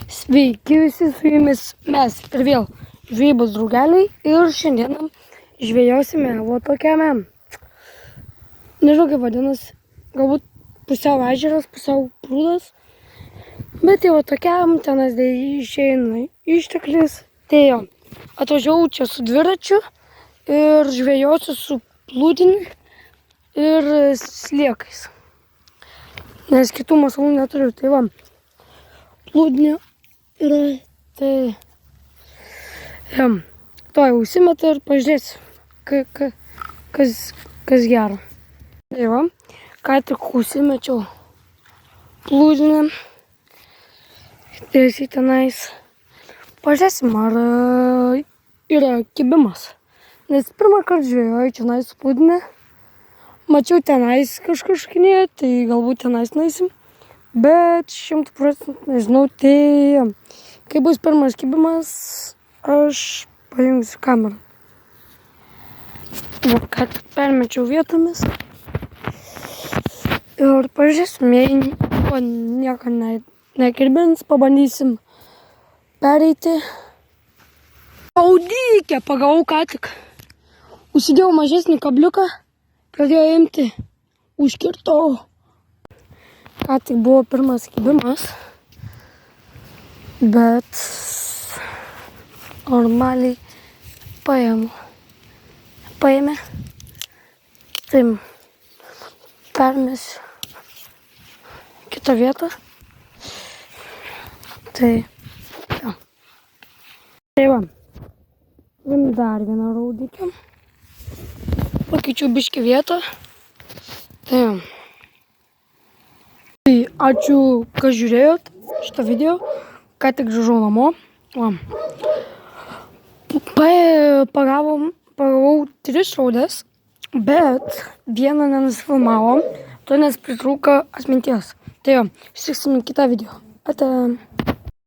Sveiki visi, su jumis mes ir vėl žvejybos draugeliai ir šiandieną žvejosime va tokiame, nežinau kaip vadinasi, galbūt pusiau ežeras, pusiau prūdas, bet jau tokiam tenas išeina išteklis, tai jo, atvažiavau čia su dviračiu ir žvejosiu su plūdiniu ir sliekais, nes kitų masalų neturiu, tai va. Plūdinio yra, tai to jau užsimeta ir pažiūrėsiu, kas gero. Tai va, ką tik užsimečiau plūdinę, tiesiai tenais. Pažiūrėsim, ar yra kibimas, nes pirmą kartą žvejoju tenais plūdinę. Mačiau tenais kažkaškinėje, tai galbūt tenais nueisim. Bet 100% nežinau, tai kai bus pirmas kibimas, aš pajungsiu kamerą. Va, ką tik permečiau vietomis. Ir pažiūrėsim, jei nieko nekirbins, pabandysim pereiti. Audykė, pagavau ką tik. Užsidėjau mažesnį kabliuką, pradėjau imti, užkirtau. Ką tik buvo pirmas kibimas, bet normaliai paėmė, tai permesiu kitą vietą, tai ja. Tai va, dar vieną raudikę, pakeičiau biškį vietą, tai ja. Tai ačiū, kad žiūrėjot šitą video, ką tik grįžau namo. Pagavau 3 raudės, bet vieną nenusifilmavom, to nes pritrūko atminties. Tai jo, susitiksim kitą video. Ate.